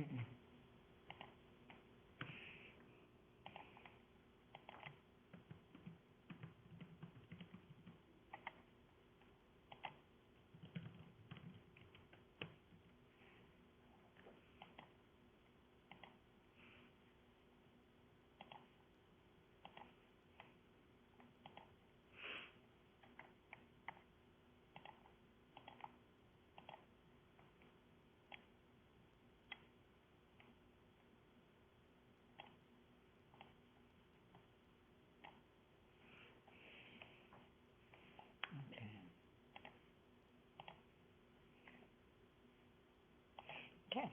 Mm-mm. Okay. Okay.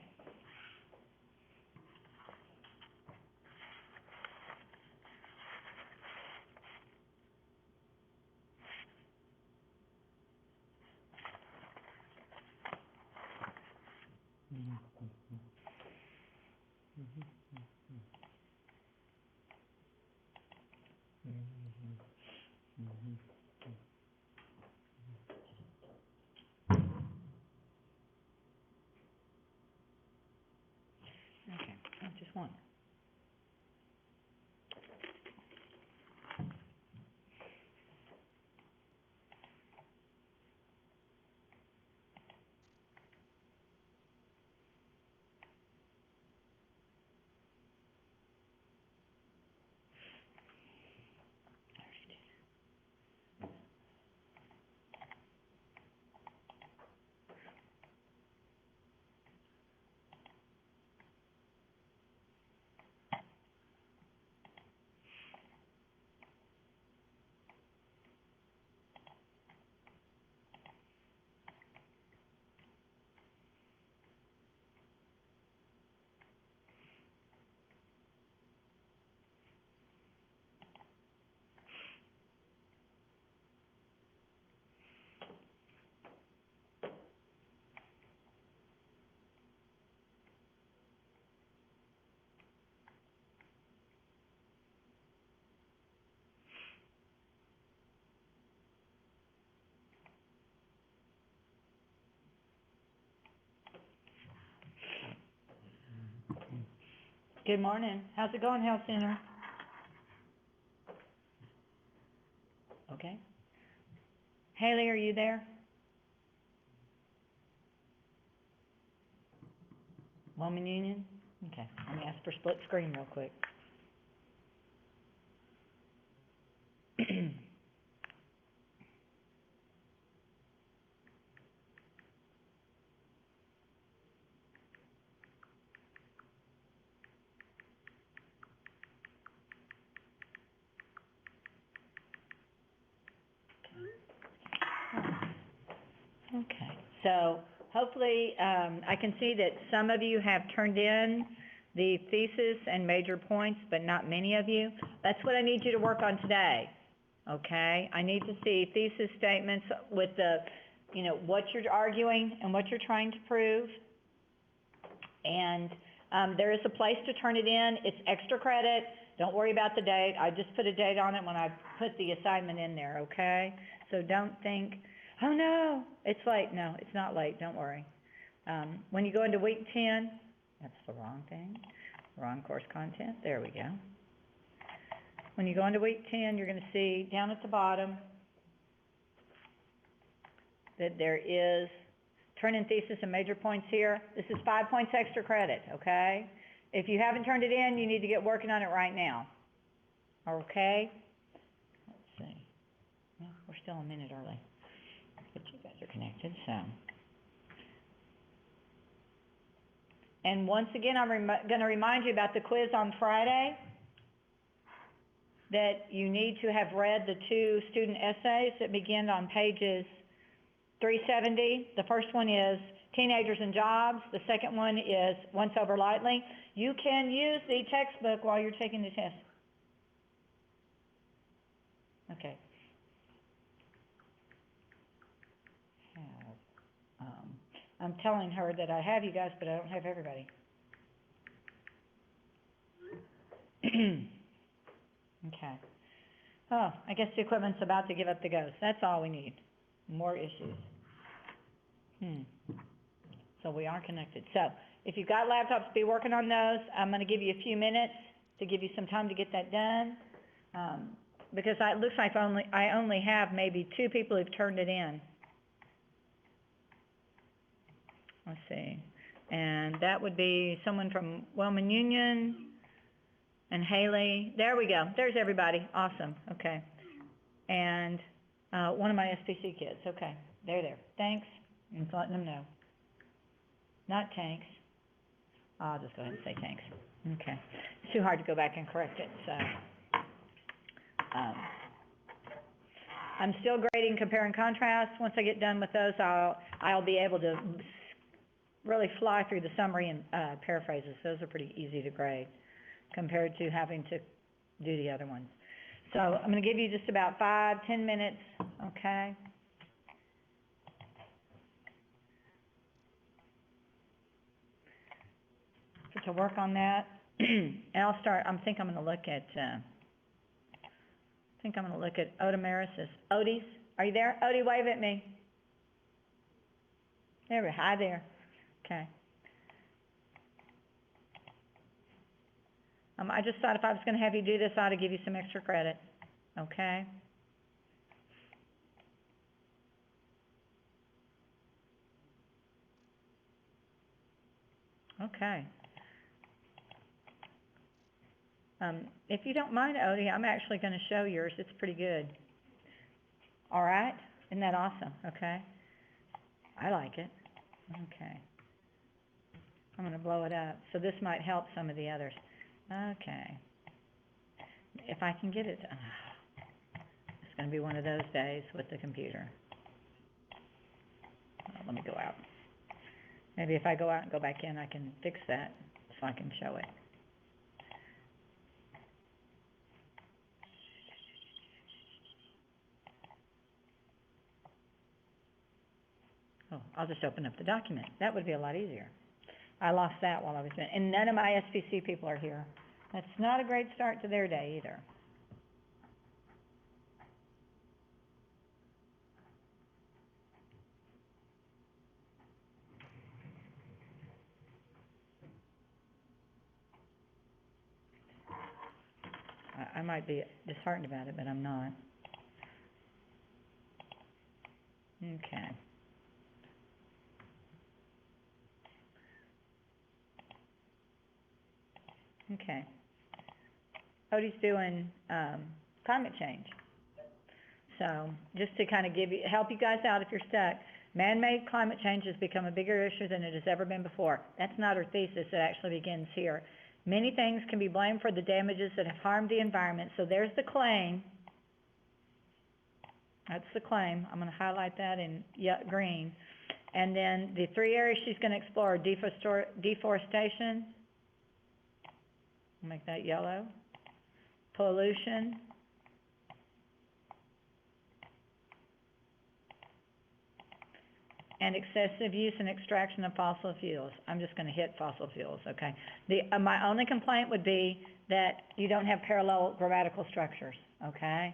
Mhm. Mhm. Mhm. Mhm. Okay. Just one. Good morning. How's it going, Health Center? Okay. Haley, are you there? Woman Union? Okay. Let me ask for split screen real quick. Okay. So hopefully, I can see that some of you have turned in the thesis and major points, but not many of you. That's what I need you to work on today, okay? I need to see thesis statements with the, what you're arguing and what you're trying to prove. And there is a place to turn it in. It's extra credit. Don't worry about the date. I just put a date on it when I put the assignment in there, okay? So don't think, oh no, it's late. No, it's not late. Don't worry. When you go into week 10, that's the wrong thing. Wrong course content. There we go. When you go into week 10, you're going to see down at the bottom that there is turn in thesis and major points here. This is 5 points extra credit, okay? If you haven't turned it in, you need to get working on it right now, okay? Let's see. Well, we're still a minute early, but you guys are connected, so. And once again, I'm going to remind you about the quiz on Friday, that you need to have read the 2 student essays that begin on pages 370. The first one is Teenagers and Jobs. The second one is Once Over Lightly. You can use the textbook while you're taking the test. Okay. I'm telling her that I have you guys, but I don't have everybody. Okay. Oh, I guess the equipment's about to give up the ghost. That's all we need. More issues. So we are connected. So if you've got laptops, be working on those. I'm gonna give you a few minutes to give you some time to get that done. Because it looks like I only have maybe 2 people who've turned it in. Let's see. And that would be someone from Wellman Union and Haley. There we go. There's everybody. Awesome. Okay. And, one of my SPC kids. Okay. They're there. Thanks. And letting them know. Not tanks. I'll just go ahead and say tanks. Okay. It's too hard to go back and correct it, so. I'm still grading compare and contrast. Once I get done with those, I'll be able to really fly through the summary and paraphrases. Those are pretty easy to grade compared to having to do the other ones. So I'm going to give you just about 5-10 minutes, okay? To work on that, and I'll start. I'm going to look at. I think I'm going to look at Otomaris. Otis, are you there? Odie, wave at me. There we go. Hi there. Okay. I just thought if I was going to have you do this, I ought to give you some extra credit. Okay. Okay. If you don't mind, Odie, I'm actually going to show yours. It's pretty good. All right? Isn't that awesome? Okay. I like it. Okay. I'm going to blow it up. So this might help some of the others. Okay. If I can get it. It's going to be one of those days with the computer. Let me go out. Maybe if I go out and go back in, I can fix that so I can show it. Oh, I'll just open up the document. That would be a lot easier. I lost that while I was doing it. And none of my SPC people are here. That's not a great start to their day either. I might be disheartened about it, but I'm not. Okay. Okay. Odie's doing climate change. So just to kind of help you guys out if you're stuck, man-made climate change has become a bigger issue than it has ever been before. That's not her thesis. It actually begins here. Many things can be blamed for the damages that have harmed the environment. So there's the claim. That's the claim. I'm going to highlight that in green. And then the 3 areas she's going to explore are deforestation. I'll make that yellow. Pollution. And excessive use and extraction of fossil fuels. I'm just going to hit fossil fuels, okay? My only complaint would be that you don't have parallel grammatical structures, okay?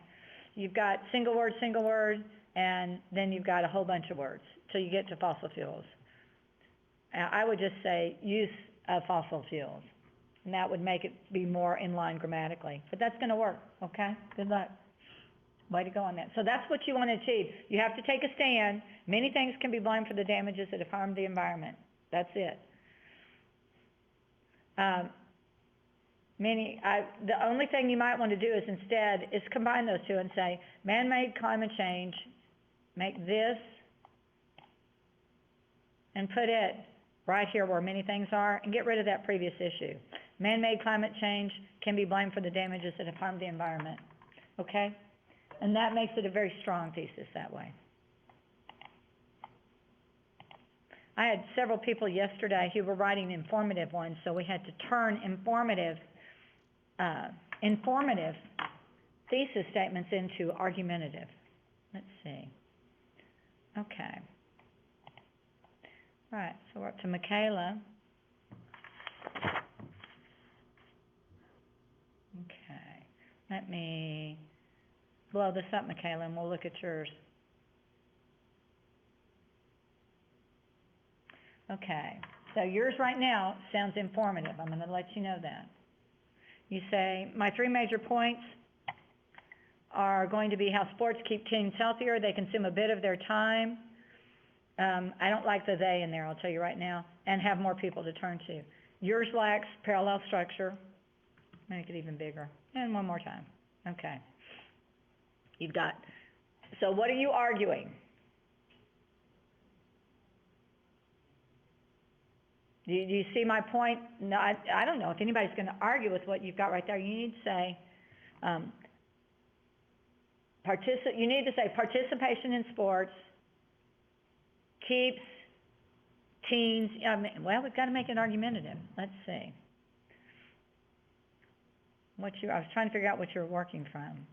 You've got single word, and then you've got a whole bunch of words till you get to fossil fuels. I would just say use of fossil fuels, and that would make it be more in line grammatically. But that's going to work, okay? Good luck. Way to go on that. So that's what you want to achieve. You have to take a stand. Many things can be blamed for the damages that have harmed the environment. That's it. The only thing you might want to do is instead is combine those two and say, man-made climate change, make this, and put it right here where many things are, and get rid of that previous issue. Man-made climate change can be blamed for the damages that have harmed the environment. Okay? And that makes it a very strong thesis that way. I had several people yesterday who were writing informative ones, so we had to turn informative thesis statements into argumentative. Let's see. Okay. All right, so we're up to Michaela. Okay. Let me blow this up, Michaela, and we'll look at yours. Okay. So yours right now sounds informative. I'm gonna let you know that. You say, my 3 major points are going to be how sports keep teens healthier, they consume a bit of their time. I don't like the they in there, I'll tell you right now, and have more people to turn to. Yours lacks parallel structure. Make it even bigger. And one more time. Okay. You've got, so what are you arguing? Do you see my point? No, I don't know if anybody's going to argue with what you've got right there. You need to say, you need to say participation in sports keeps teens, well, we've got to make it argumentative. Let's see. I was trying to figure out what you're working from.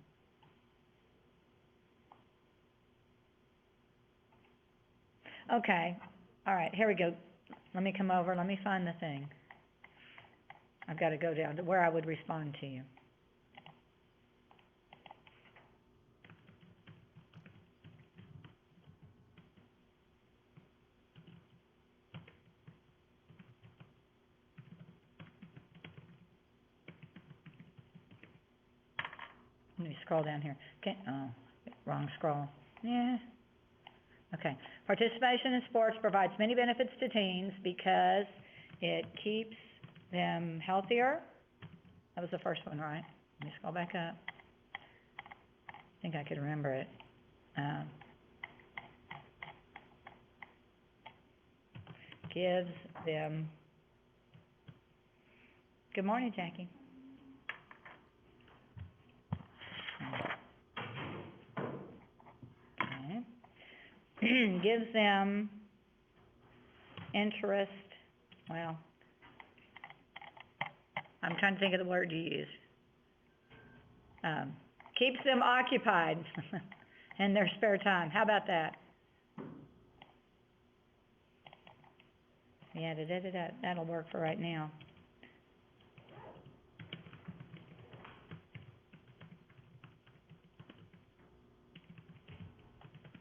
Okay. All right, here we go. Let me come over. Let me find the thing. I've got to go down to where I would respond to you. Let me scroll down here. Okay. Oh, wrong scroll. Yeah. Okay. Participation in sports provides many benefits to teens because it keeps them healthier. That was the first one, right? Let me scroll back up. I think I could remember it. Gives them. Good morning, Jackie. Okay. Gives them interest. Well, I'm trying to think of the word you used. Keeps them occupied in their spare time. How about that? Yeah, that'll work for right now.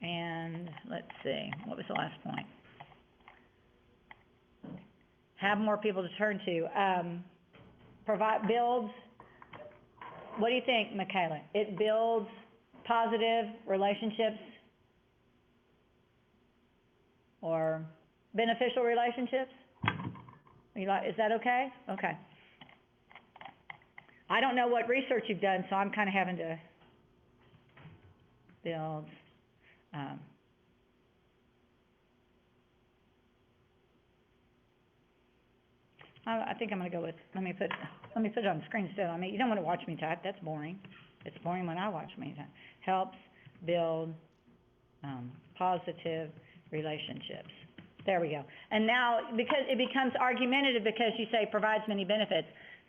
And let's see, what was the last point? Have more people to turn to. Builds, what do you think, Michaela? It builds positive relationships or beneficial relationships? Is that okay? Okay. I don't know what research you've done, so I'm kind of having to build. I think I'm going to go with, let me put it on the screen still. I mean, you don't want to watch me type. That's boring. It's boring when I watch me type. Helps build positive relationships. There we go. And now, because it becomes argumentative because you say provides many benefits,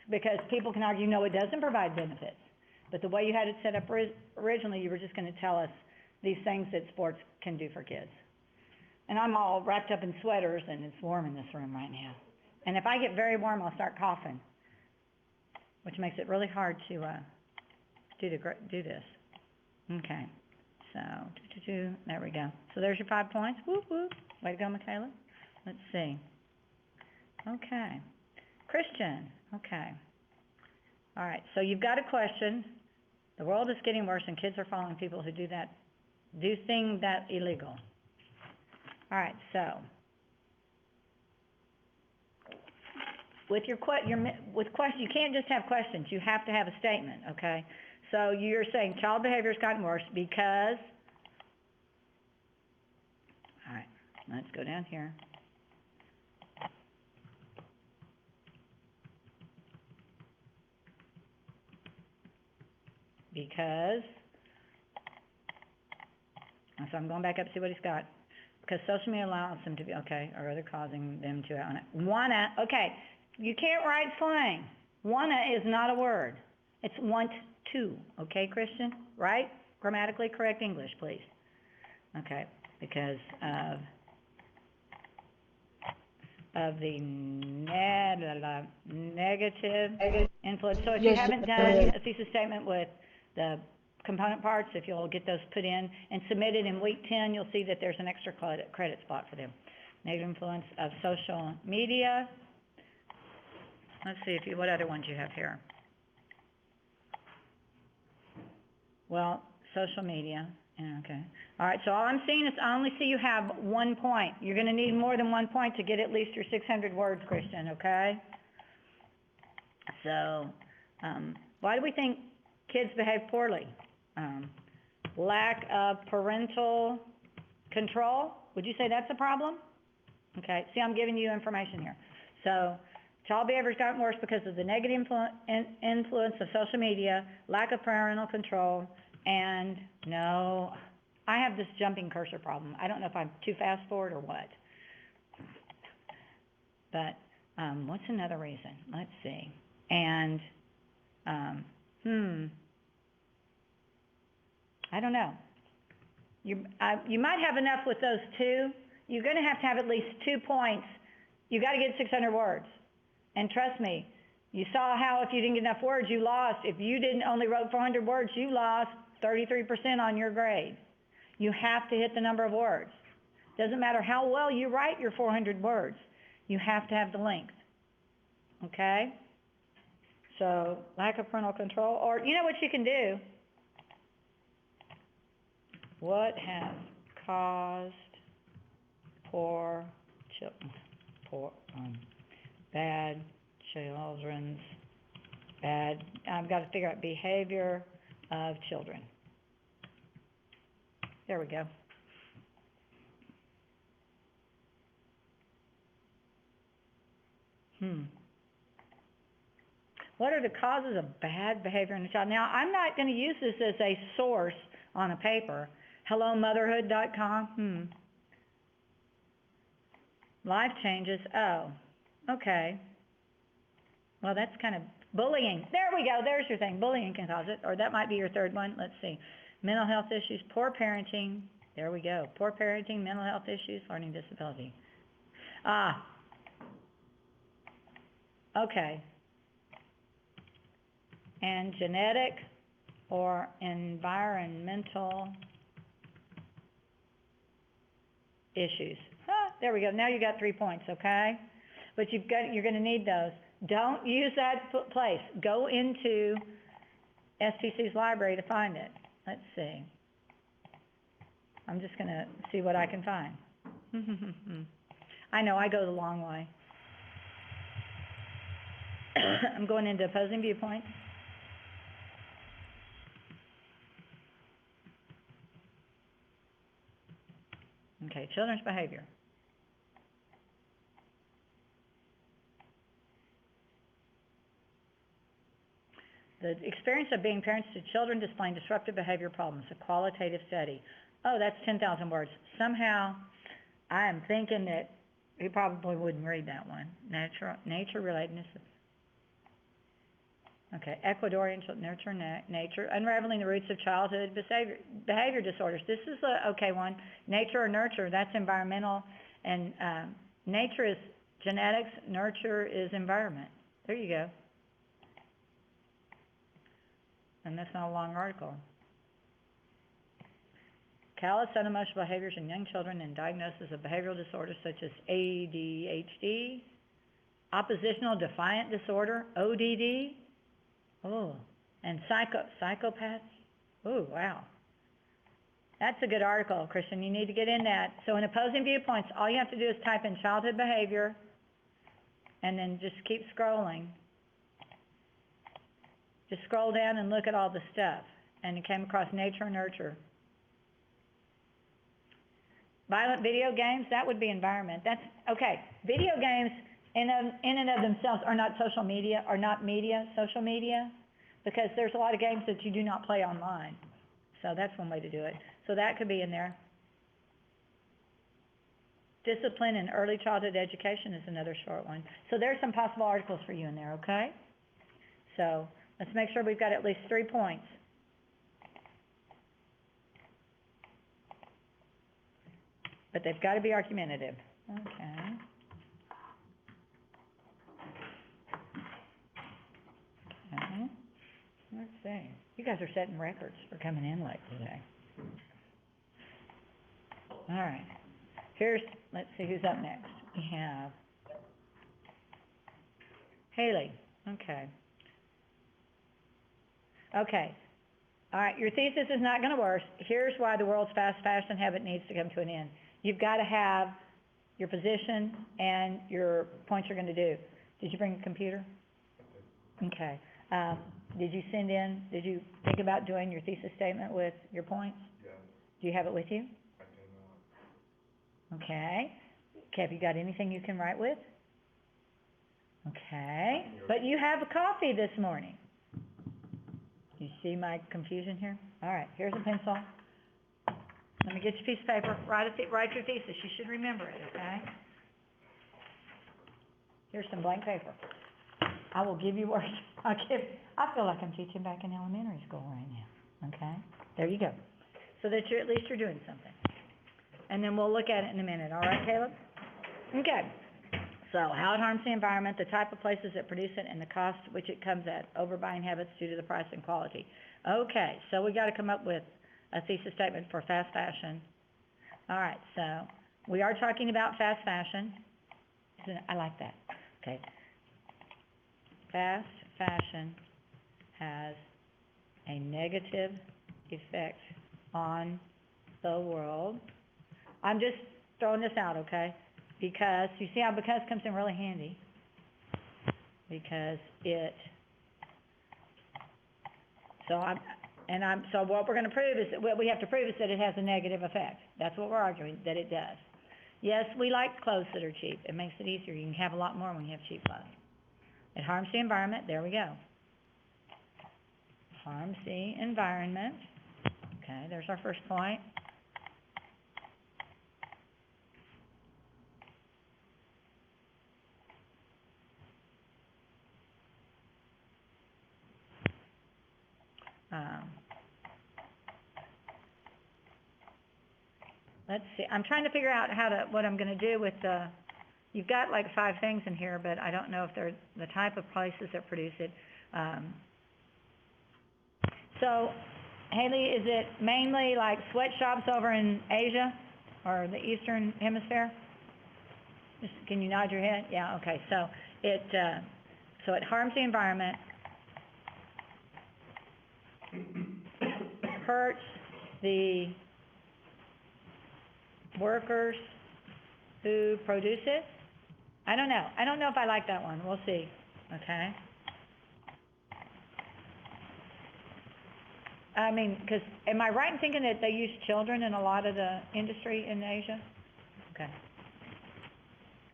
because people can argue, no, it doesn't provide benefits. But the way you had it set up originally, you were just going to tell us these things that sports can do for kids. And I'm all wrapped up in sweaters, and it's warm in this room right now. And if I get very warm, I'll start coughing, which makes it really hard to do this. Okay, so there we go. So there's your 5 points. Whoop, whoop. Way to go, Michaela. Let's see. Okay. Christian. Okay. All right, so you've got a question. The world is getting worse, and kids are following people who do things that illegal. All right, so with questions, you can't just have questions. You have to have a statement, okay? So you're saying child behavior has gotten worse because, all right, let's go down here. Because, so I'm going back up to see what he's got. Because social media allows them to be, okay, or other causing them to wanna, okay, you can't write slang. Wanna is not a word. It's want to, okay, Christian? Right? Grammatically correct English, please. Okay, because of the negative influence. So if you haven't done a thesis statement with the component parts, if you'll get those put in and submitted in week 10, you'll see that there's an extra credit spot for them. negative influence of social media. Let's see what other ones you have here. Well, social media, yeah, okay. All right, so all I'm seeing is I only see you have 1 point. You're gonna need more than 1 point to get at least your 600 words, Christian, okay? So, why do we think kids behave poorly? Lack of parental control, would you say that's a problem? Okay, see, I'm giving you information here. So, child behavior's gotten worse because of the negative influence of social media, lack of parental control, and no, I have this jumping cursor problem. I don't know if I'm too fast forward or what. But, what's another reason? Let's see. And, I don't know. You might have enough with those two. You're gonna have at least 2 points. You gotta get 600 words. And trust me, you saw how if you didn't get enough words, you lost. If you only wrote 400 words, you lost 33% on your grade. You have to hit the number of words. Doesn't matter how well you write your 400 words. You have to have the length. Okay? So, lack of parental control, or you know what you can do? What has caused I've got to figure out behavior of children. There we go. What are the causes of bad behavior in a child? Now, I'm not going to use this as a source on a paper. HelloMotherhood.com. Life changes. Oh, okay. Well, that's kind of bullying. There we go. There's your thing. Bullying can cause it. Or that might be your third one. Let's see. Mental health issues, poor parenting. There we go. Poor parenting, mental health issues, learning disability. Okay. And genetic or environmental issues. There we go. Now you got 3 points, okay? But you're going to need those. Don't use that place. Go into SPC's library to find it. Let's see. I'm just going to see what I can find. I know, I go the long way. I'm going into opposing viewpoints. Okay, children's behavior. The experience of being parents to children displaying disruptive behavior problems, a qualitative study. Oh, that's 10,000 words. Somehow, I am thinking that he probably wouldn't read that one. Nature relatedness. Okay, Ecuadorian nurture, nature, unraveling the roots of childhood behavior disorders. This is a okay one. Nature or nurture, that's environmental, and nature is genetics, nurture is environment. There you go. And that's not a long article. Callous, unemotional behaviors in young children and diagnosis of behavioral disorders such as ADHD, oppositional defiant disorder, ODD, and psychopaths. Oh, wow. That's a good article, Christian. You need to get in that. So in opposing viewpoints, all you have to do is type in childhood behavior and then just keep scrolling. Just scroll down and look at all the stuff. And it came across nature and nurture. Violent video games, that would be environment. That's, okay, video games in and of themselves are not social media, social media, because there's a lot of games that you do not play online. So that's one way to do it. So that could be in there. Discipline in early childhood education is another short one. So there's some possible articles for you in there, okay? So let's make sure we've got at least 3 points. But they've got to be argumentative. Okay. Okay. Let's see. You guys are setting records for coming in late today. All right. let's see who's up next. We have Haley, okay. Okay, all right, your thesis is not gonna work. Here's why the world's fast fashion habit needs to come to an end. You've gotta have your position and your points you're gonna do. Did you bring a computer? Okay. Did you think about doing your thesis statement with your points? Yeah, Do you have it with you? I can, Okay. Okay, have you got anything you can write with? Okay, but you have a coffee this morning. You see my confusion here? All right, here's a pencil. Let me get your piece of paper. Write your thesis. You should remember it, okay? Here's some blank paper. I will give you words. I feel like I'm teaching back in elementary school right now, okay? There you go. So that at least you're doing something. And then we'll look at it in a minute, all right, Caleb? Okay. So, how it harms the environment, the type of places that produce it, and the cost which it comes at, overbuying habits due to the price and quality. Okay, so we gotta come up with a thesis statement for fast fashion. All right, so we are talking about fast fashion. I like that. Okay. Fast fashion has a negative effect on the world. I'm just throwing this out, okay? Because, you see how because comes in really handy? Because so what we're gonna prove is, what we have to prove is that it has a negative effect. That's what we're arguing, that it does. Yes, we like clothes that are cheap. It makes it easier. You can have a lot more when you have cheap clothes. It harms the environment. There we go. Harms the environment. Okay, there's our first point. Let's see. I'm trying to figure out what I'm gonna do with you've got like 5 things in here, but I don't know if they're the type of places that produce it. So, Haley, is it mainly like sweatshops over in Asia or the Eastern Hemisphere? Can you nod your head? Yeah, okay. So it harms the environment, hurts the workers who produce it. I don't know if I like that one. We'll see. Okay. I mean, because am I right in thinking that they use children in a lot of the industry in Asia? Okay.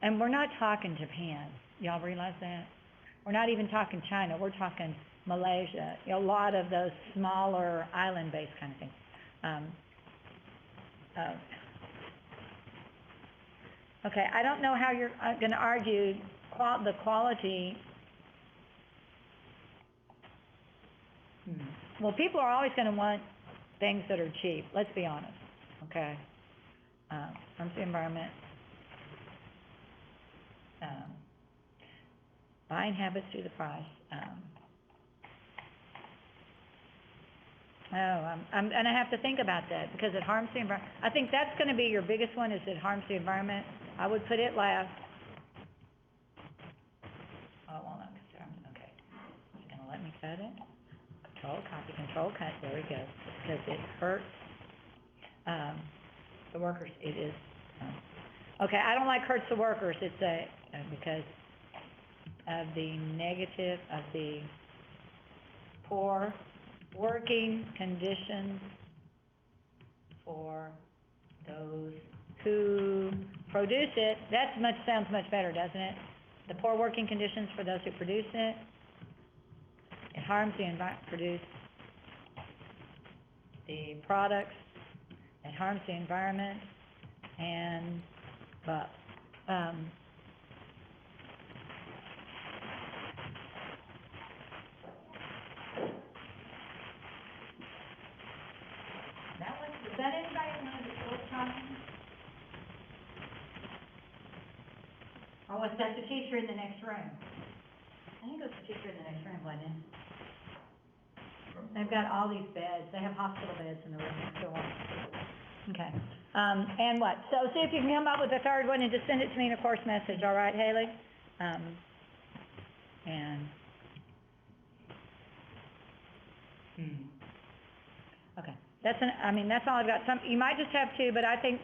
And we're not talking Japan. Y'all realize that? We're not even talking China. We're talking Malaysia. You know, a lot of those smaller island-based kind of things. Okay, I don't know how you're going to argue the quality. Well, people are always going to want things that are cheap. Let's be honest. Okay. Harms the environment. Buying habits due to the price. I'm going to have to think about that because it harms the environment. I think that's going to be your biggest one, is it harms the environment. I would put it last. Oh, well, no, okay. It's going to let me cut it. Control, copy, control, cut. There we go. Because it hurts the workers. It is. Okay, I don't like hurts the workers. It's because of the negative of the poor working conditions for those who produce it. Sounds much better, doesn't it? The poor working conditions for those who produce it. It harms the produce the products. It harms the environment, and that was. Is that anybody in one of the schools talking? Or was that the teacher in the next room? I think it was the teacher in the next room, wasn't it? They've got all these beds. They have hospital beds in the room next door. Okay. And what? So see if you can come up with a third one and just send it to me in a course message, all right, Haley? And, okay. That's all I've got. You might just have two, but I think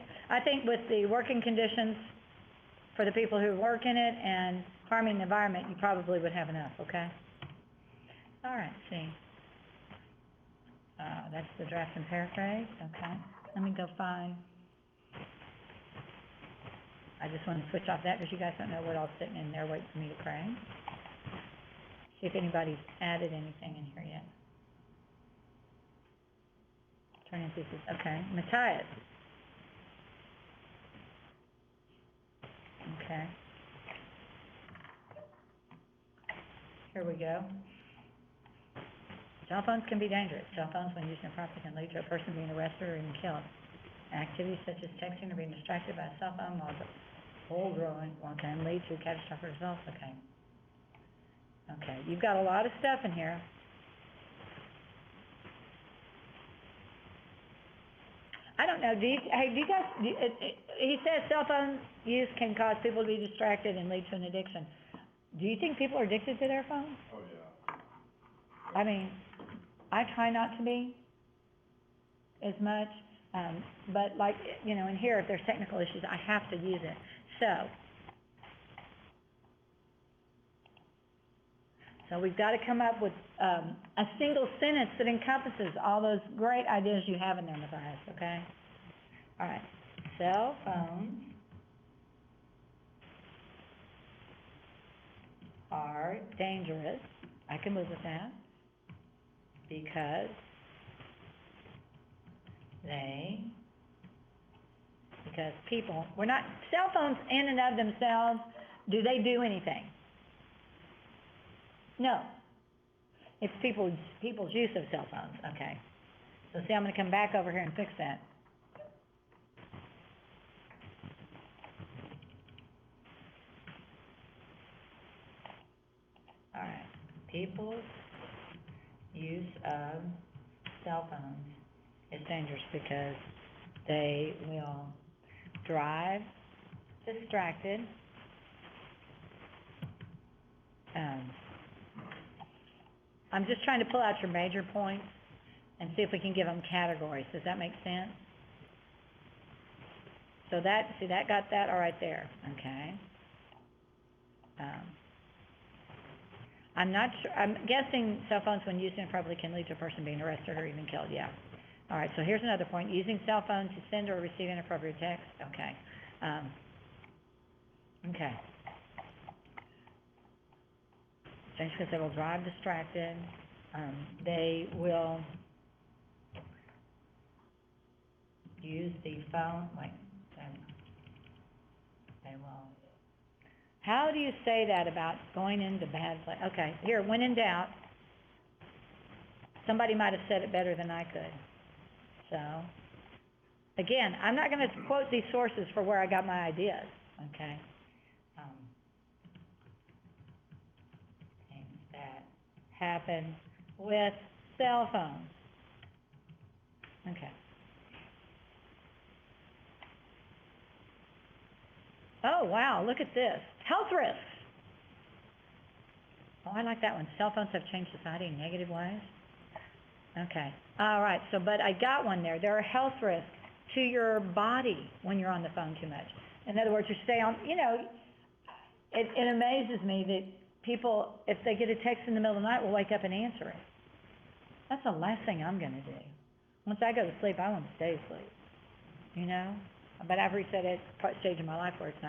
with the working conditions for the people who work in it and harming the environment, you probably would have enough, okay? All right, see. That's the draft and paraphrase, okay. Let me go find. I just want to switch off that because you guys don't know what all's sitting in there waiting for me to pray. See if anybody's added anything in here yet. Turning pieces, okay. Matthias. Okay. Here we go. Cell phones can be dangerous. Cell phones, when used improperly, can lead to a person being arrested or even killed. Activities such as texting or being distracted by a cell phone while full growing can lead to catastrophic results. Okay. Okay, you've got a lot of stuff in here. I don't know, he says cell phone use can cause people to be distracted and lead to an addiction. Do you think people are addicted to their phones? Oh, yeah. I mean, I try not to be as much, but like, in here, if there's technical issues, I have to use it. So we've got to come up with a single sentence that encompasses all those great ideas you have in there, Matthias, okay? All right. Cell phones are dangerous. I can live with that. Because people, cell phones in and of themselves, do they do anything? No. It's people's use of cell phones, okay. So see, I'm going to come back over here and fix that. All right. People's use of cell phones is dangerous because they will drive distracted, I'm just trying to pull out your major points and see if we can give them categories. Does that make sense? So that got that all right there, okay. I'm not sure, I'm guessing cell phones when used improperly can lead to a person being arrested or even killed, yeah. All right, so here's another point. Using cell phone to send or receive inappropriate text, okay. Okay. Essentially, because they will drive distracted. They will use the phone, they will. How do you say that about going into bad place? Okay, here, when in doubt, somebody might have said it better than I could. So, again, I'm not going to quote these sources for where I got my ideas, okay? Things that happen with cell phones. Okay. Oh, wow, look at this. Health risks. Oh, I like that one. Cell phones have changed society in negative ways. Okay. All right, but I got one there. There are health risks to your body when you're on the phone too much. In other words, you stay on, it amazes me that people, if they get a text in the middle of the night, will wake up and answer it. That's the last thing I'm going to do. Once I go to sleep, I want to stay asleep, But I've reached that stage in my life where it's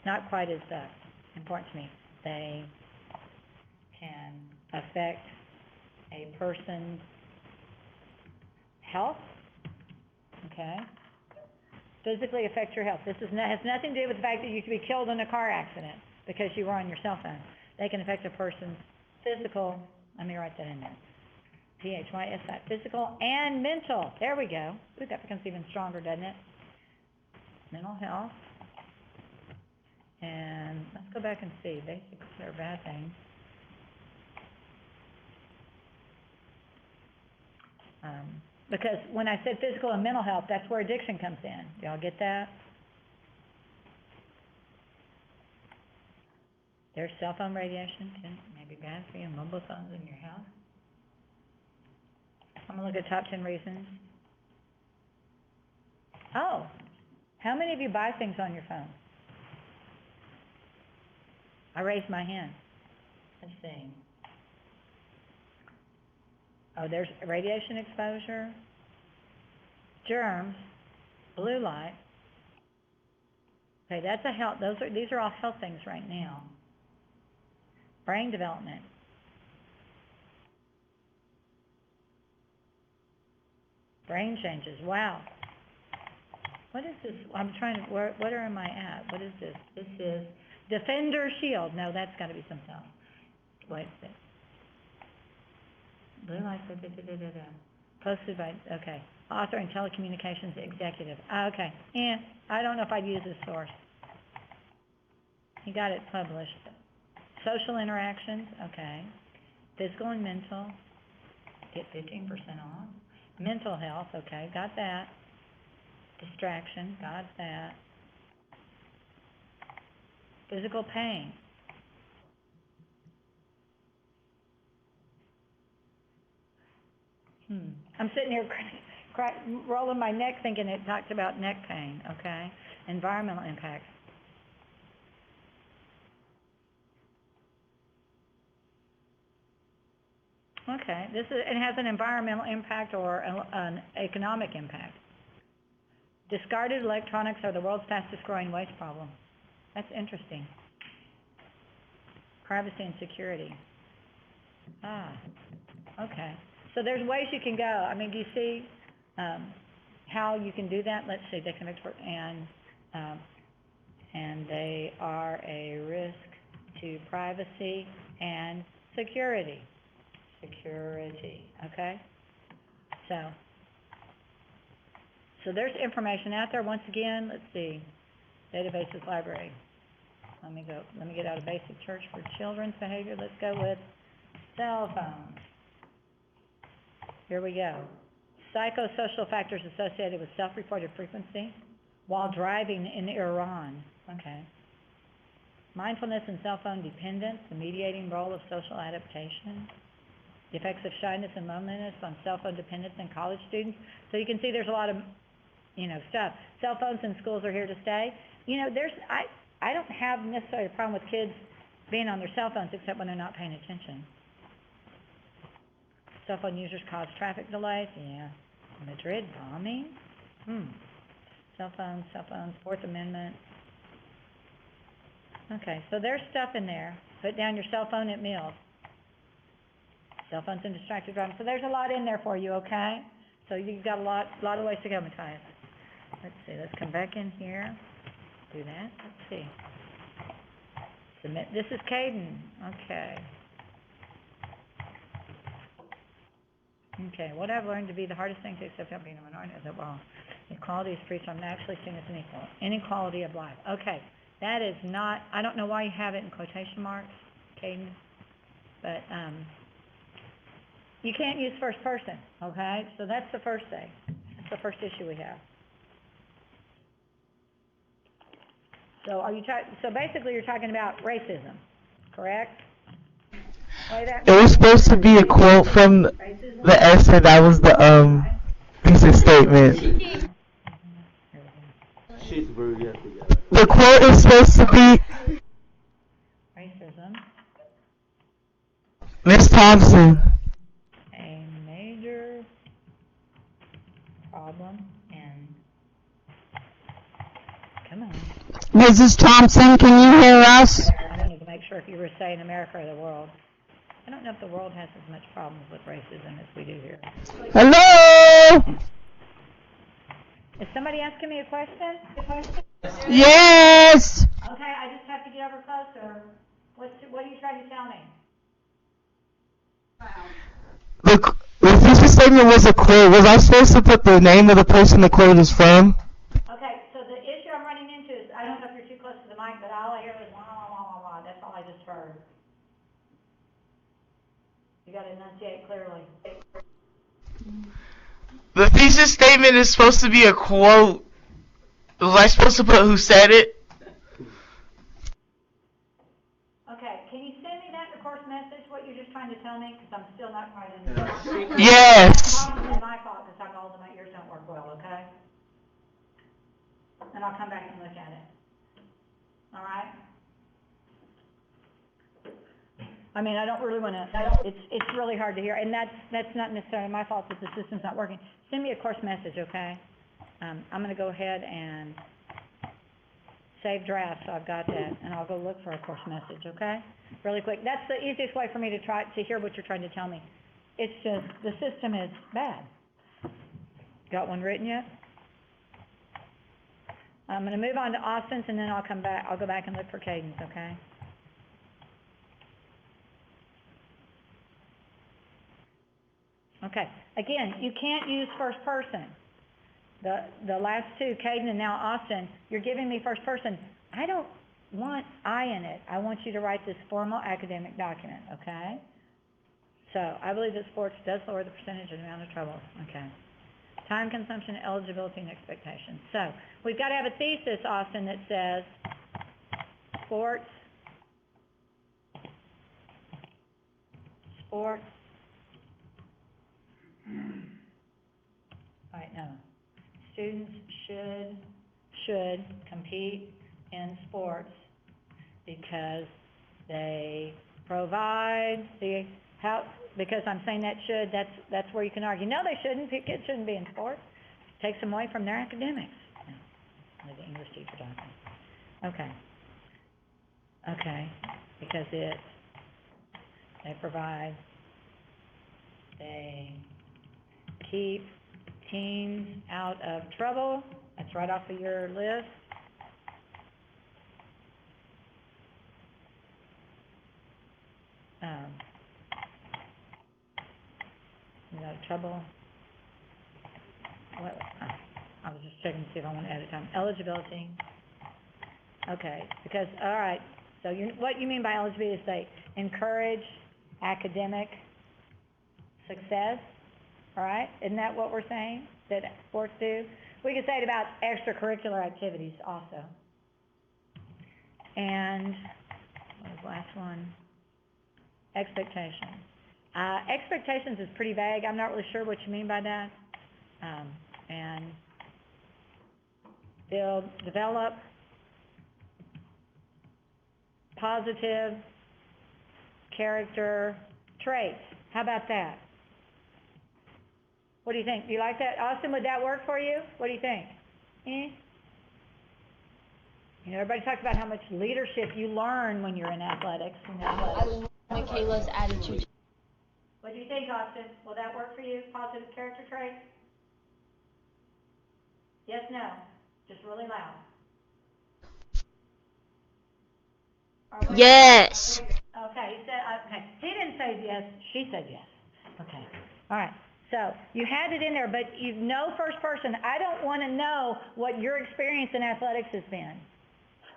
not quite as important to me. They can affect a person's health, okay? Physically affect your health. This has nothing to do with the fact that you could be killed in a car accident because you were on your cell phone. They can affect a person's physical, let me write that in there, PHYSI, physical and mental. There we go. Ooh, that becomes even stronger, doesn't it? Mental health. And let's go back and see. Basics are bad things. Because when I said physical and mental health, that's where addiction comes in. Y'all get that? There's cell phone radiation, maybe bad for you, mobile phones in your house. I'm gonna look at top 10 reasons. Oh, how many of you buy things on your phone? I raised my hand. Let's see. Oh, there's radiation exposure, germs, blue light. Okay, that's a health, these are all health things right now. Brain development. Brain changes, wow. What is this? I'm trying to, what am I at? What is this? This is Defender Shield. No, that's gotta be something else. Wait a second. Blue light, posted by, okay. Author and telecommunications executive. Okay, I don't know if I'd use this source. He got it published. Social interactions, okay. Physical and mental, get 15% off. Mental health, okay, got that. Distraction, got that. Physical pain. I'm sitting here rolling my neck thinking it talked about neck pain, okay? Environmental impacts. Okay, it has an environmental impact or an economic impact. Discarded electronics are the world's fastest growing waste problem. That's interesting. Privacy and security. Okay. So there's ways you can go. I mean, do you see how you can do that? Let's see, they can export, and they are a risk to privacy and security. Okay? So there's information out there. Once again, let's see, databases, library. Let me get out of basic church for children's behavior. Let's go with cell phones. Here we go. Psychosocial factors associated with self-reported frequency while driving in Iran. Okay. Mindfulness and cell phone dependence, the mediating role of social adaptation. The effects of shyness and loneliness on cell phone dependence in college students. So you can see there's a lot of, stuff. Cell phones in schools are here to stay. I don't have necessarily a problem with kids being on their cell phones except when they're not paying attention. Cell phone users cause traffic delays. Yeah. Madrid bombing. Cell phones, Fourth Amendment. Okay, so there's stuff in there. Put down your cell phone at meals. Cell phones and distracted driving. So there's a lot in there for you, okay? So you've got a lot of ways to go, Matthias. Let's see, let's come back in here. Do that. Let's see. Submit. This is Caden. Okay. Okay, what I've learned to be the hardest thing to accept about being a minority is that while equality is preached, I'm actually seeing as an inequality of life. Okay, that is not, I don't know why you have it in quotation marks, Caden, but you can't use first person, okay? So that's the first thing. That's the first issue we have. So so basically you're talking about racism, correct? It was supposed to be a quote from the essay. That was the thesis statement. The quote is supposed to be racism. Miss Thompson. A major problem in. Come on. Mrs. Thompson, can you hear us? I wanted to make sure if you were saying America or the world. I don't know if the world has as much problems with racism as we do here. Hello? Is somebody asking me a question? Yes! Okay, I just have to get over closer. What are you trying to tell me? The thesis statement was a quote. Was I supposed to put the name of the person the quote is from? Okay, so the issue I'm running into is, I don't know if you're too close to the mic, but all I hear is wah, wah, wah, wah, wah. That's all I just heard. You got to enunciate clearly. The thesis statement is supposed to be a quote. Was I supposed to put who said it? Okay, can you send me that in the course message, what you're just trying to tell me? Because I'm still not quite understanding. Yes. Probably my fault because I'm old and my ears don't work well, okay? And I'll come back and look at it. All right? I mean, I don't really want to, it's really hard to hear, and that's not necessarily my fault that the system's not working. Send me a course message, okay? I'm going to go ahead and save draft, so I've got that, and I'll go look for a course message, okay? Really quick. That's the easiest way for me to try to hear what you're trying to tell me. It's just, the system is bad. Got one written yet? I'm going to move on to Austin's, and then I'll go back and look for Cadence, okay? Okay, again, you can't use first person. The last two, Caden and now Austin, you're giving me first person. I don't want I in it. I want you to write this formal academic document, okay? So, I believe that sports does lower the percentage and amount of trouble, okay? Time consumption, eligibility, and expectations. So, we've got to have a thesis, Austin, that says sports right, no. Students should compete in sports because they provide the how. Because I'm saying that should, that's where you can argue. No, they shouldn't. Kids shouldn't be in sports. Takes them away from their academics. No, the English teacher doesn't. Okay. Okay. Because they provide. They keep teens out of trouble. That's right off of your list. Trouble. What, I was just checking to see if I want to add a time. Eligibility. Okay, because, all right, so what you mean by eligibility is they encourage academic success, all right? Isn't that what we're saying that sports do? We could say it about extracurricular activities also. And what was the last one? Expectations. Expectations is pretty vague. I'm not really sure what you mean by that. And they'll develop positive character traits. How about that? What do you think? Do you like that? Austin, would that work for you? What do you think? You know, everybody talks about how much leadership you learn when you're in athletics. I like Kayla's attitude. What do you think, Austin? Will that work for you? Positive character traits? Yes, no? Just really loud. Yes. Okay, he said, okay. He didn't say yes, she said yes. Okay, all right. So, you had it in there, but you know first person. I don't want to know what your experience in athletics has been.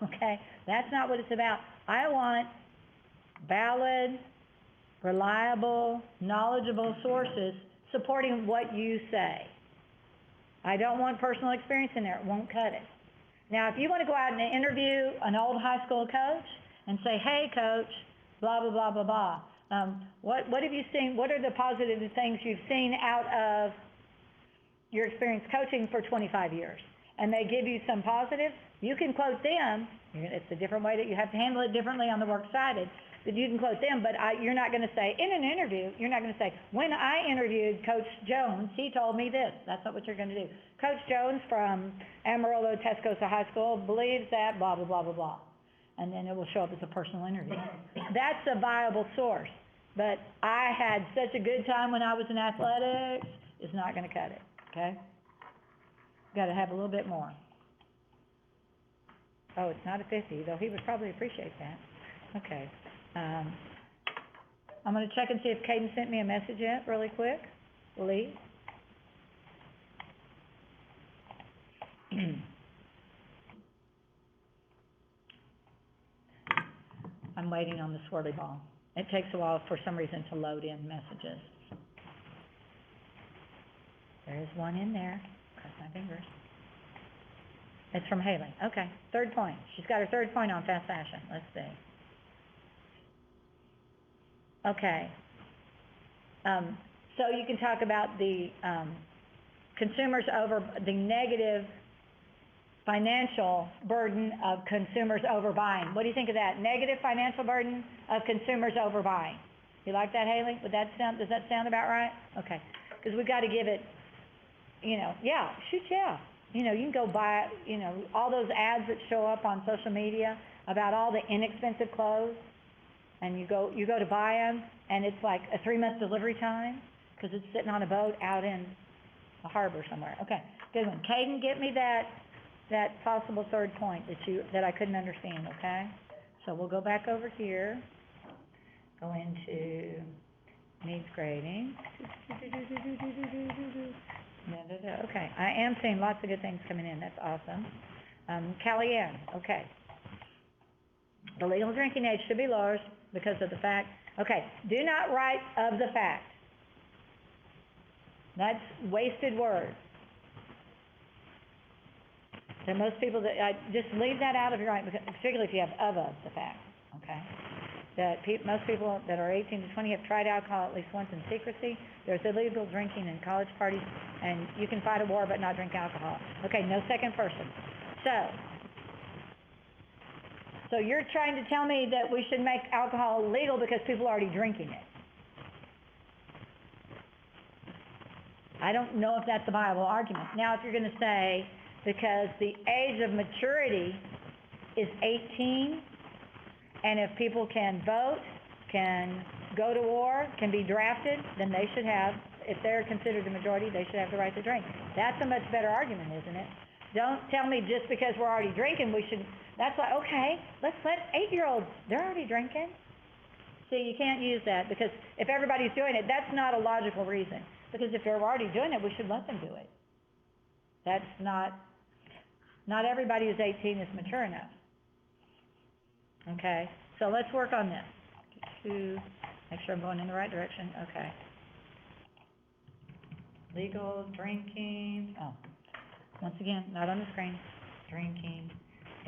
Okay? That's not what it's about. I want valid, reliable, knowledgeable sources supporting what you say. I don't want personal experience in there. It won't cut it. Now, if you want to go out and interview an old high school coach and say, hey, coach, blah, blah, blah, blah, blah. What have you seen? What are the positive things you've seen out of your experience coaching for 25 years? And they give you some positives. You can quote them. It's a different way that you have to handle it differently on the works cited. That you can quote them, but you're not going to say, in an interview, you're not going to say, when I interviewed Coach Jones, he told me this. That's not what you're going to do. Coach Jones from Amarillo Tascosa High School believes that blah, blah, blah, blah, blah. And then it will show up as a personal interview. That's a viable source. But I had such a good time when I was in athletics, it's not going to cut it, okay? Got to have a little bit more. Oh, it's not a 50, though he would probably appreciate that. Okay. I'm going to check and see if Caden sent me a message yet, really quick. Lee? I'm waiting on the swirly ball. It takes a while for some reason to load in messages. There is one in there. Cross my fingers. It's from Haley. Okay, third point. She's got her third point on fast fashion. Let's see. Okay. So you can talk about the the negative financial burden of consumers overbuying. What do you think of that? Negative financial burden of consumers overbuying. You like that, Haley? Does that sound about right? Okay. Because we've got to give it, yeah. You can go buy, all those ads that show up on social media about all the inexpensive clothes, and you go to buy them, and it's like a 3-month delivery time because it's sitting on a boat out in a harbor somewhere. Okay, good one. Caden, get me that possible third point that I couldn't understand, okay? So we'll go back over here, go into needs grading. Okay, I am seeing lots of good things coming in. That's awesome. Kellyanne, okay. The legal drinking age should be lowered because of the fact. Okay, do not write of the fact. That's wasted words. There are most people that just leave that out of your writing, particularly if you have of the fact. Okay. That most people that are 18 to 20 have tried alcohol at least once in secrecy. There's illegal drinking in college parties, and you can fight a war but not drink alcohol. Okay, no second person. So you're trying to tell me that we should make alcohol legal because people are already drinking it. I don't know if that's a viable argument. Now, if you're going to say because the age of maturity is 18, and if people can vote, can go to war, can be drafted, then they should have, if they're considered the majority, they should have the right to drink. That's a much better argument, isn't it? Don't tell me just because we're already drinking, we should, that's like, okay, let's let 8-year-olds, they're already drinking. See, you can't use that because if everybody's doing it, that's not a logical reason. Because if they're already doing it, we should let them do it. That's not everybody who's 18 is mature enough. Okay, so let's work on this to make sure I'm going in the right direction. Okay. Legal drinking, once again, not on the screen. Drinking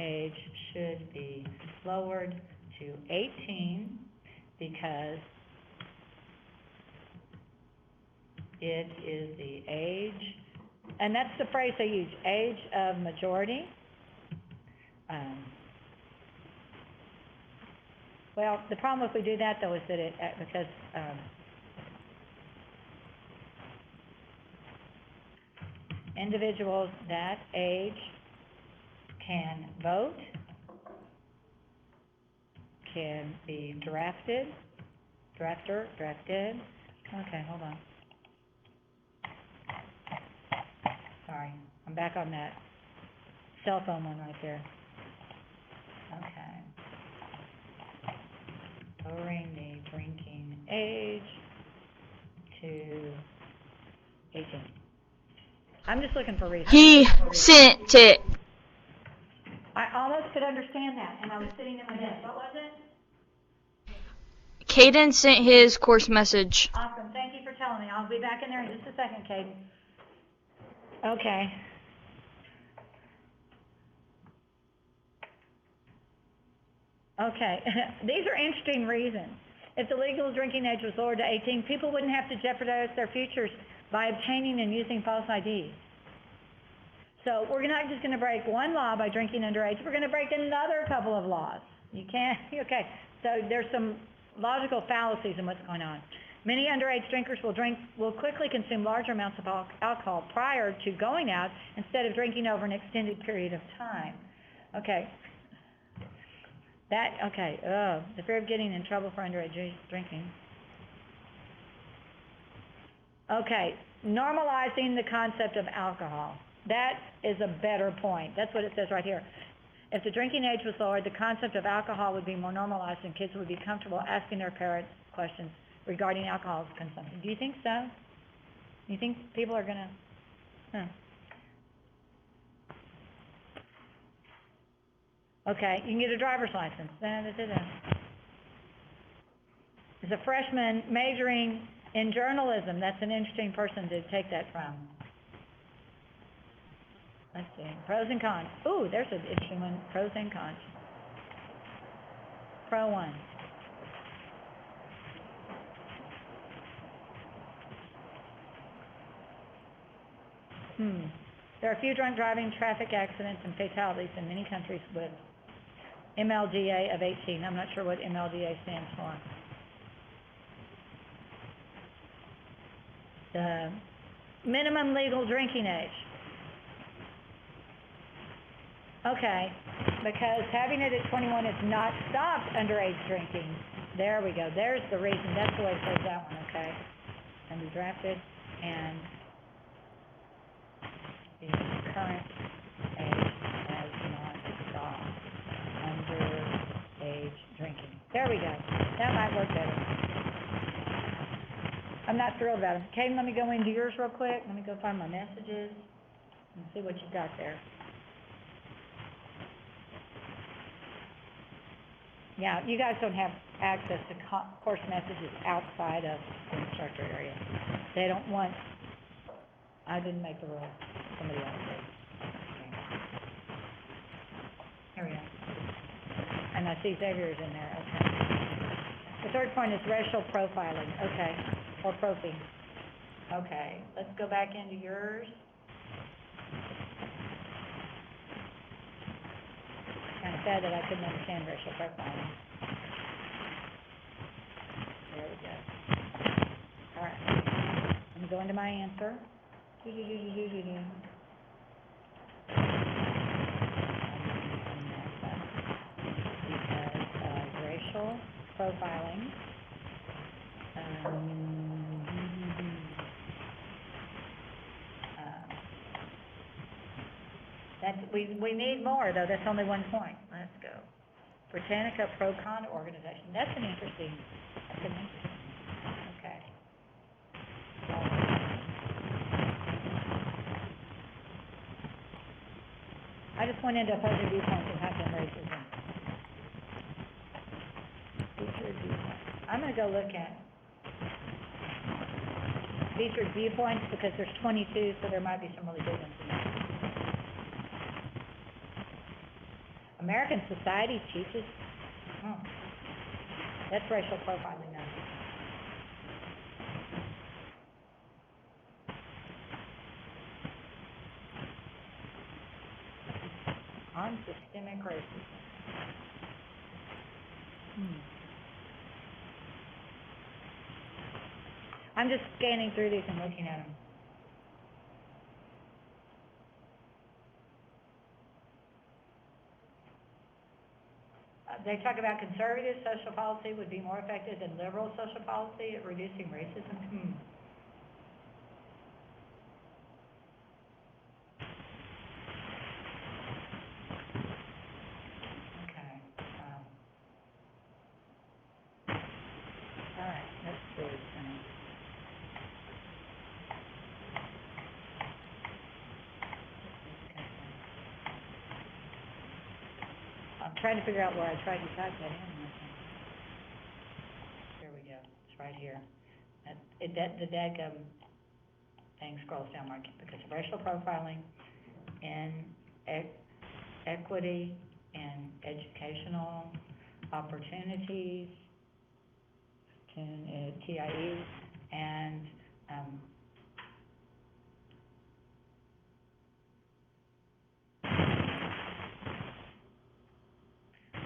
age should be lowered to 18 because it is the age, and that's the phrase they use, age of majority. Well, the problem if we do that, though, is that because individuals that age can vote, can be drafted. Okay, hold on. Sorry, I'm back on that cell phone one right there. Okay. Lowering the drinking age to 18. I'm just looking for reasons. He sent it. I almost could understand that, and I was sitting in my desk. What was it? Caden sent his course message. Awesome. Thank you for telling me. I'll be back in there in just a second, Caden. Okay. Okay. These are interesting reasons. If the legal drinking age was lowered to 18, people wouldn't have to jeopardize their futures by obtaining and using false IDs. So we're not just going to break one law by drinking underage. We're going to break another couple of laws. You can't, okay. So there's some logical fallacies in what's going on. Many underage drinkers will quickly consume larger amounts of alcohol prior to going out instead of drinking over an extended period of time. Okay. The fear of getting in trouble for underage drinking. Okay, normalizing the concept of alcohol. That is a better point. That's what it says right here. If the drinking age was lowered, the concept of alcohol would be more normalized and kids would be comfortable asking their parents questions regarding alcohol consumption. Do you think so? You think people are going to... Okay, you can get a driver's license. As a freshman majoring in journalism, that's an interesting person to take that from. Let's see, pros and cons. Ooh, there's an interesting one, pros and cons. Pro one. There are few drunk driving, traffic accidents, and fatalities in many countries with MLDA of 18. I'm not sure what MLDA stands for. The minimum legal drinking age. Okay, because having it at 21 is not stopped underage drinking. There we go. There's the reason. That's the way it says that one, okay? And be drafted and the current age has not stopped underage drinking. There we go. That might work better. I'm not thrilled about it. Okay, let me go into yours real quick. Let me go find my messages and see what you've got there. Yeah, you guys don't have access to course messages outside of the instructor area. They don't want, I didn't make the rule, somebody else did. Okay. Here we go. And I see Xavier's in there, okay. The third point is racial profiling, okay, or profing. Okay, let's go back into yours. Kind of sad that I couldn't understand racial profiling. There we go. All right. I'm going to go into my answer. Because racial profiling. We need more, though. That's only one point. Let's go. Britannica Pro-Con organization. That's interesting. Okay. I just went into opposing viewpoints and typed in racism. Featured viewpoints. I'm going to go look at featured viewpoints because there's 22, so there might be some really good ones in there. American Society teaches, that's racial profiling now. On systemic racism. I'm just scanning through these and looking at them. They talk about conservative social policy would be more effective than liberal social policy at reducing racism. Okay. All right, let's see. I'm trying to figure out where I tried to type that in. Here we go. It's right here. The dadgum thing scrolls down like because of racial profiling and equity and educational opportunities, TIE, and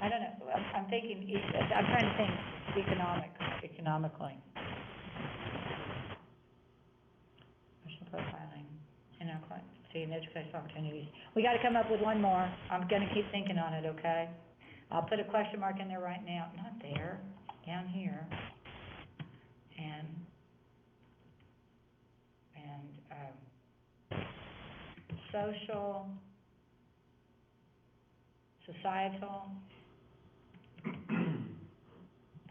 I don't know. I'm thinking. I'm trying to think economically. Racial profiling, and educational opportunities. We got to come up with one more. I'm going to keep thinking on it. Okay. I'll put a question mark in there right now. Not there. Down here. And social, societal.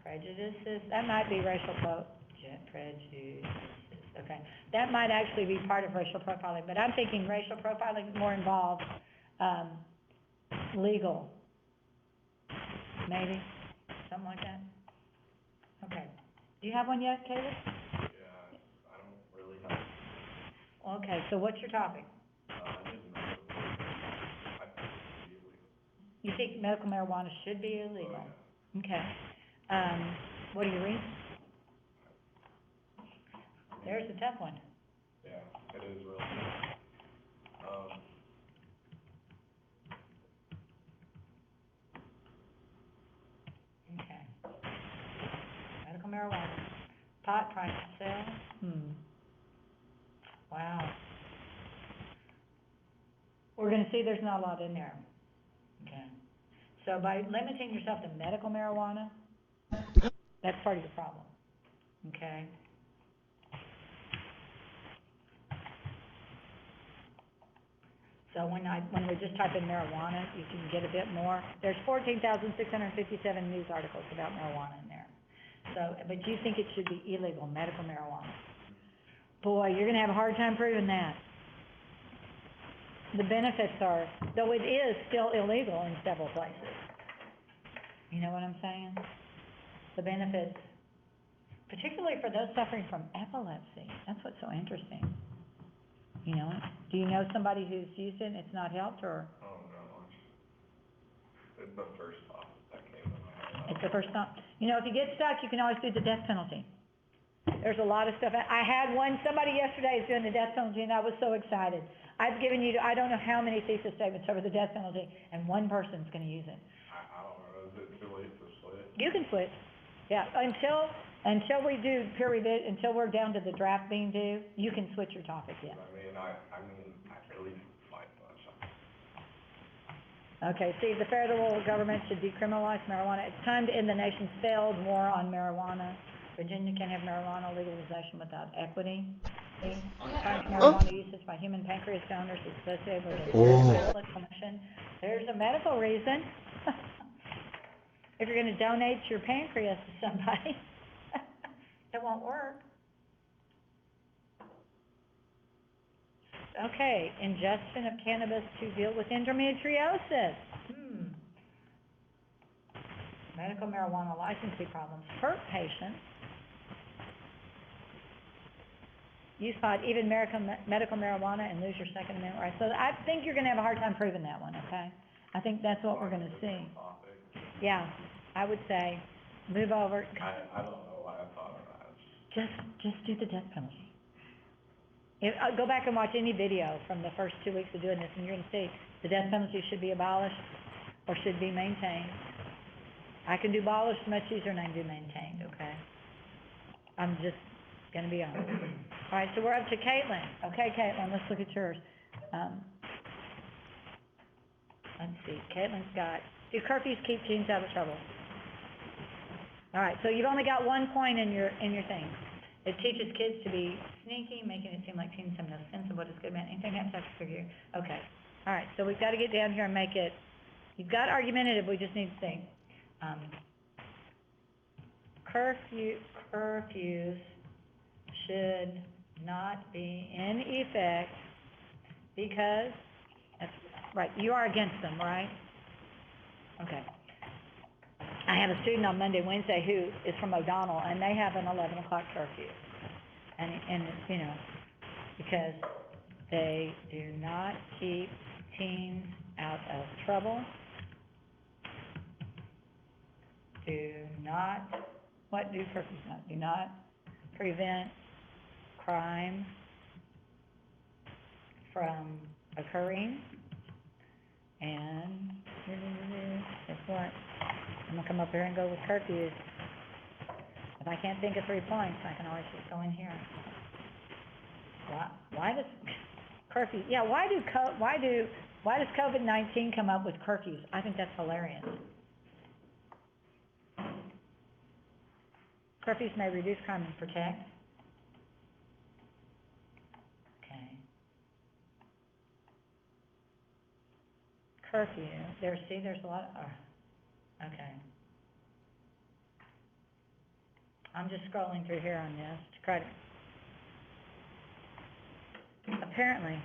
Prejudices, that might be racial prejudices, okay. That might actually be part of racial profiling, but I'm thinking racial profiling more involved, legal, maybe, something like that. Okay. Do you have one yet, Caleb? Yeah, I don't really have. Okay, so what's your topic? I didn't know. You think medical marijuana should be illegal? Okay. What do you read? There's a tough one. Yeah, it is really, Okay. Medical marijuana. Pot, private sale? Wow. We're gonna see there's not a lot in there. Okay. So by limiting yourself to medical marijuana, that's part of the problem. Okay? So when we just type in marijuana, you can get a bit more. There's 14,657 news articles about marijuana in there. So, but you think it should be illegal, medical marijuana. Boy, you're gonna have a hard time proving that. The benefits are, though it is still illegal in several places. You know what I'm saying? The benefits, particularly for those suffering from epilepsy, that's what's so interesting. You know, do you know somebody who's used it and it's not helped, or? oh no, it's the first thought that came to my head. It's the first thought. You know, if you get stuck, you can always do the death penalty. There's a lot of stuff. I had somebody yesterday is doing the death penalty, and I was so excited. I've given you, I don't know how many thesis statements over the death penalty, and one person's gonna use it. I don't know, is it too late to split? You can switch. Yeah, until we do peer review, until we're down to the draft being due, you can switch your topic, yeah. I really like that. Okay, see, the federal government should decriminalize marijuana. It's time to end the nation's failed war on marijuana. Virginia can't have marijuana legalization without equity. Marijuana usage by human pancreas donors is associated with a clinician. There's a medical reason. If you're gonna donate your pancreas to somebody, it won't work. Okay, ingestion of cannabis to deal with endometriosis. Medical marijuana licensing problems hurt patients. Use pot, even medical marijuana, and lose your Second Amendment rights. So I think you're gonna have a hard time proving that one, okay? I think that's what we're gonna see. Yeah, I would say, move over. I don't know why I thought of that. Just do the death penalty. Go back and watch any video from the first 2 weeks of doing this, and you're gonna see the death penalty should be abolished or should be maintained. I can do abolished much easier than I can do maintained, okay? I'm just gonna be honest. All right, so we're up to Caitlin. Okay, Caitlin, let's look at yours. Let's see, Caitlin's got, do curfews keep teens out of trouble? All right, so you've only got 1 point in your thing. It teaches kids to be sneaky, making it seem like teens have no sense of what is good about anything happens after figure. Okay, all right, so we've got to get down here and make it, you've got argumentative, we just need to think. Curfews should not be in effect because, that's right, you are against them, right? Okay. I have a student on Monday, Wednesday who is from O'Donnell, and they have an 11 o'clock curfew. And you know, because they do not keep teens out of trouble, what do curfews not? Do not prevent crime from occurring, and guess what? I'm gonna come up here and go with curfews. If I can't think of 3 points, I can always just go in here. Why does curfew? Yeah, why does COVID-19 come up with curfews? I think that's hilarious. Curfews may reduce crime and protect. Okay. Curfew. There's a lot of. Okay. I'm just scrolling through here on this to try to. Apparently,